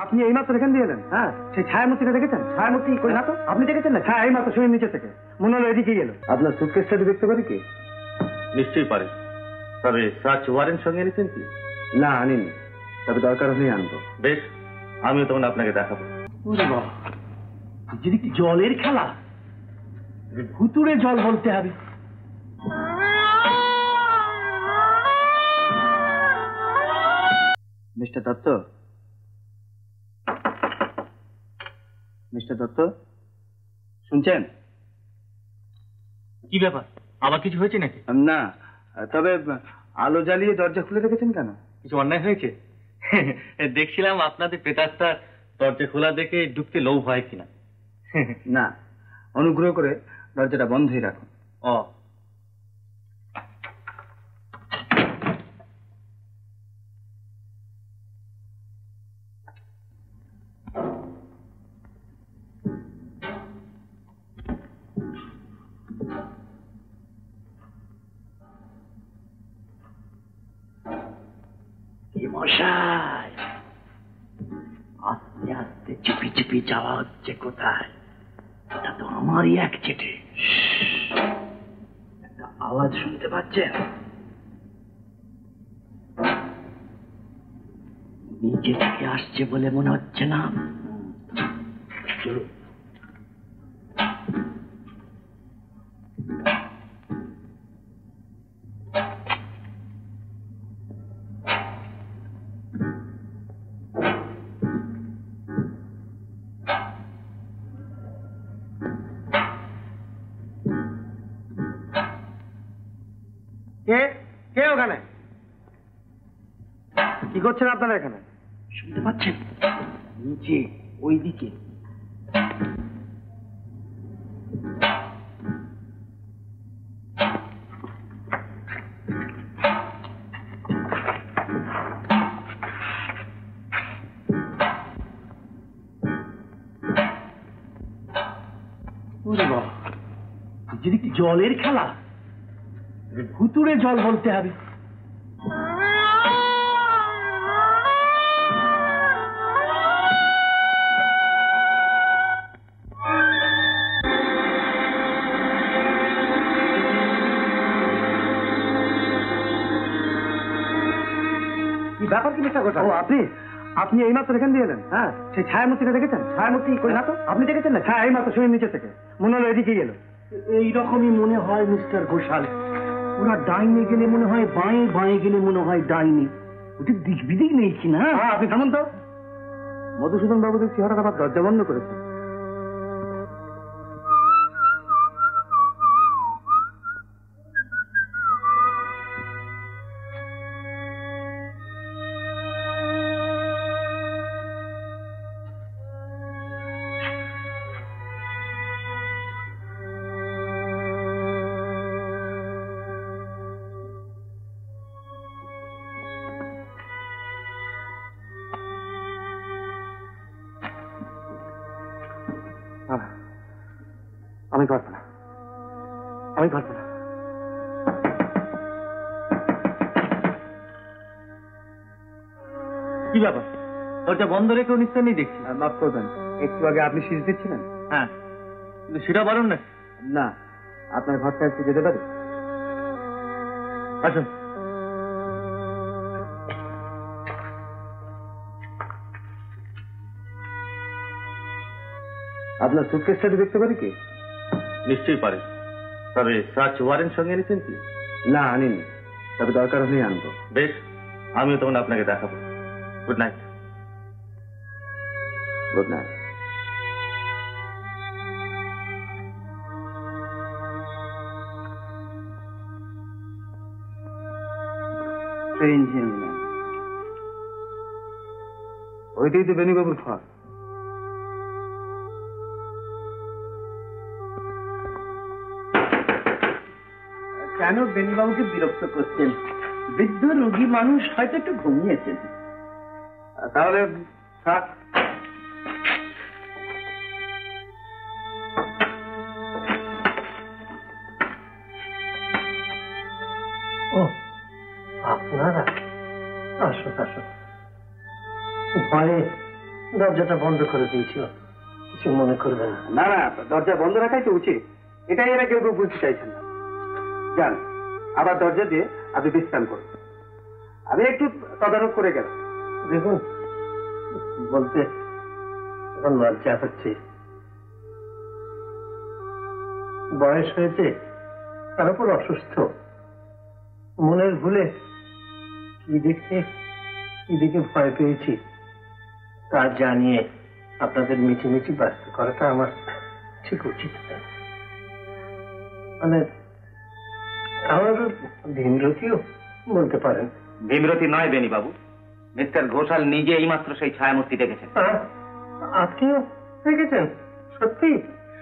আপনি এইমাত্র এখান দিয়ে এলেন? হ্যাঁ। সেই ছায়ামূর্তিটা দেখেছেন? ছায়ামূর্তি কই না তো? আপনি দেখেছেন না? হ্যাঁ, এইমাত্র শুনে নিচে থেকে মনে হলো এদিকে গেল। আপনার সুটকেসটা দেখতে পারি কি? নিশ্চয়ই পারে, তবে সার্চ ওয়ারেন্ট সঙ্গে এনেছেন কি? না, আনিনি, তবে দরকার হলেই আনবো। বেশ, আমিও তখন আপনাকে দেখাবো। যদি জলের খেলা, ভুতুড়ে জল বলতে হবে। মিস্টার দত্ত, মিস্টার দত্ত, শুনছেন? কি ব্যাপার, আবার কিছু হয়েছে নাকি? না, তবে আলো জ্বালিয়ে দরজা খুলে রেখেছেন কেন? কিছু অন্যায় হয়েছে? দেখছিলাম আপনাদের প্রেতাত্মা দরজা খোলা দেখে ঢুকতে লোভ হয় কিনা। না, অনুগ্রহ করে দরজাটা বন্ধই রাখুন। ও, মশাই, আস্তে আস্তে চুপি চুপি যাওয়া হচ্ছে কোথায়? ওটা তো আমারই এক চেটে। একটা আওয়াজ শুনতে পাচ্ছেন? নিচে থেকে আসছে বলে মনে হচ্ছে না? চলুন। কে কে ওখানে? কি করছেন আপনারা এখানে? শুনতে পাচ্ছেন? নিচে ওইদিকে। যদি জলের খেলা, ভুতুড়ে জল বলতে হবে। ব্যাপার কি মিস্টার ঘোষাল? ও, আপনি আপনি এইমাত্র এখান দিয়ে এলেন? হ্যাঁ। সেই ছায়ামূর্তিটা দেখেছেন? ছায়ামূর্তি কই না তো? আপনি দেখেছেন না? হ্যাঁ, এইমাত্র শুনে নিচে থেকে মনে হলো এদিকে গেল। এইরকমই মনে হয় মিস্টার ঘোষাল। ওরা ডাইনে গেলে মনে হয় বাঁয়ে, বাঁয়ে গেলে মনে হয় ডাইনে। ওদের দিক বিদিক নেই কি না? হ্যাঁ, আপনি থামুন তো। মধুসূদন বাবু দেখছি হঠাৎ আবার দরজা বন্ধ করেছে। আমি পারবো না, আমি পারবো না। কি ব্যাপার, দরজা বন্ধ রেখেও নিশ্চয় নেই দেখছি। মাফ করবেন, একটু আগে আপনি শীষ দিচ্ছিলেন। হ্যাঁ, কিন্তু সেটা বারণ না। না, আপনার ঘরটা একটু যেতে পারি? আসুন। আপনার সুটকেসটা দেখতে পারি কি? নিশ্চয়ই পারে, তবে সার্চ ওয়ারেন্ট সঙ্গে এনেছেন কি? না, আনিনি, তবে দরকার হলেই আনবো। বেশ, আমিও তখন আপনাকে দেখাবো। Good night. Good night. ওইটাই তো বেণীবাবুর ঘর। কেন বেণীবাবুকে বিরক্ত করছেন? বৃদ্ধ রোগী মানুষ, হয়তো একটু ঘুমিয়েছেন। তাহলে থাক। ও, আপনারা আসুন আসুন। ভয়ে দরজাটা বন্ধ করে দিয়েছিল, কিছু মনে করবেন না। না না, দরজা বন্ধ রাখাই তো উচিত, এটাই এরা কেউ কেউ বুঝতে চাইছেন না। যান, আবার দরজা দিয়ে আপনি বিশ্রাম করুন, আমি একটু তদারক করে গেলাম। দেখুন, বলতে এখন লজ্জা হচ্ছে। বয়স হয়েছে, তার উপর অসুস্থ, মনের ভুলে কি দিকে ভয় পেয়েছি তা জানিয়ে আপনাদের মিছিমিছি ব্যস্ত করাটা আমার ঠিক উচিত না। মানে আমার ভীমরতিও বলতে পারেন। ভীমরতি নয় বেনি বাবু, মিস্টার ঘোষাল নিজে এইমাত্র সেই ছায়ামূর্তি দেখেছেন। আপনিও দেখেছেন? সত্যি?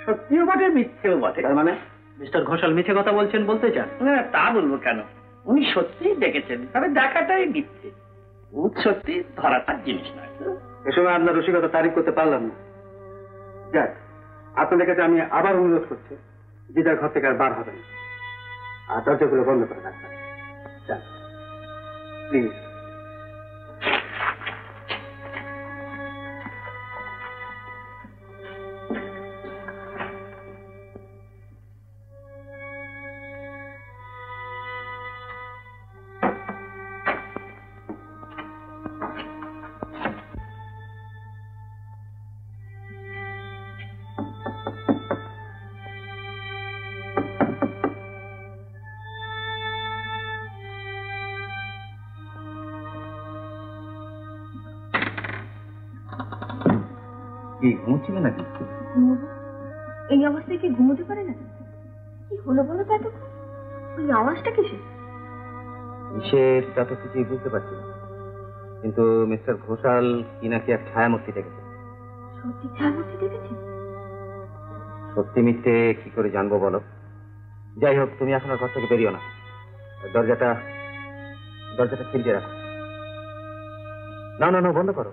সত্যিও বটে, মিথ্যেও বটে। তার মানে মিস্টার ঘোষাল মিথ্যে কথা বলছেন বলতে চান? না, তা বলবো কেন, উনি সত্যিই দেখেছেন, তবে দেখাটাই মিথ্যে। ভূত সত্যি ধরাটার জিনিস নয়। এ সময় আপনার রসিকতা তারিফ করতে পারলাম না। যাক, আপনাদের কাছে আমি আবার অনুরোধ করছি, যে যার ঘর থেকে আর বার হবেন, আর দরজাগুলো বন্ধ করে রাখবেন। যান প্লিজ। কি ঘুমোচ্ছিলে নাকি? ঘুমোবো? এই অবস্থায় কি ঘুমোতে পারে না? কি হলো বলো তো এতক্ষণ? ওই আওয়াজটা কিসে? সেটা তো কিছুই বুঝতে পারছি না, কিন্তু মিস্টার ঘোষাল কি নাকি এক ছায়ামূর্তি দেখেছে। সত্যি ছায়ামূর্তি দেখেছেন? সত্যি মিথ্যে কি করে জানবো বলো? যাই হোক, তুমি এখন আর ঘর থেকে বেরিও না, দরজাটা খিলকে রাখো। না না না, বন্ধ করো।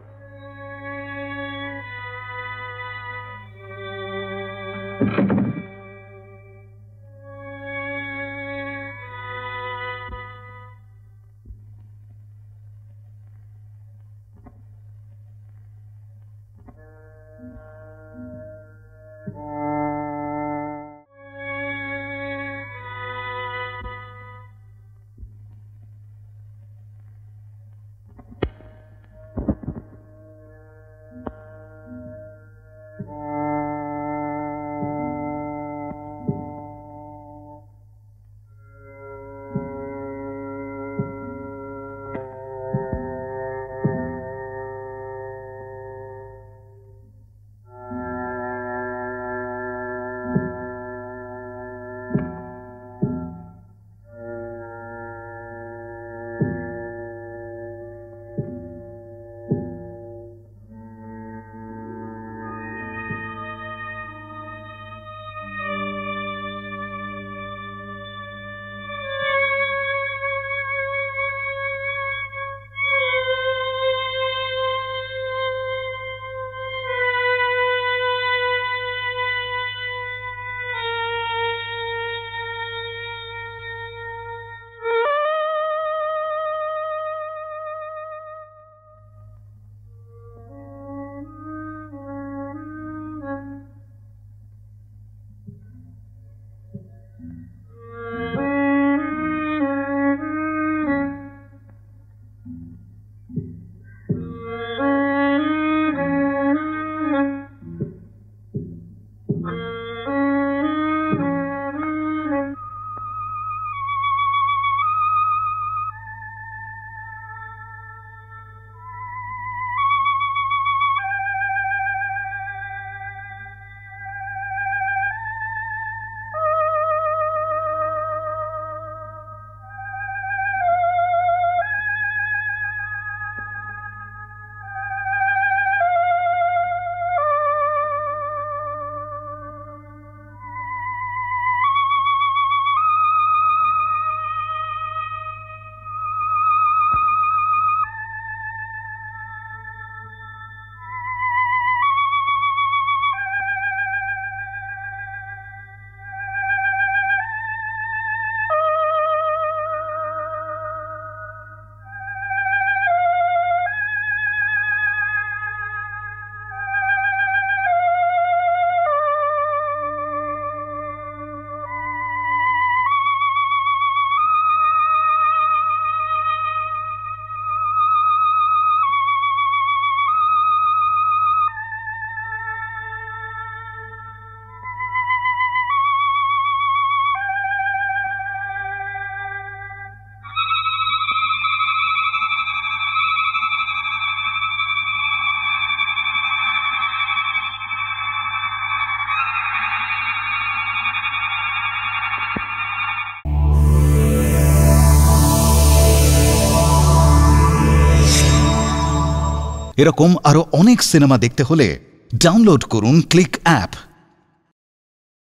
এরকম আরো অনেক সিনেমা দেখতে হলে ডাউনলোড করুন ক্লিক অ্যাপ।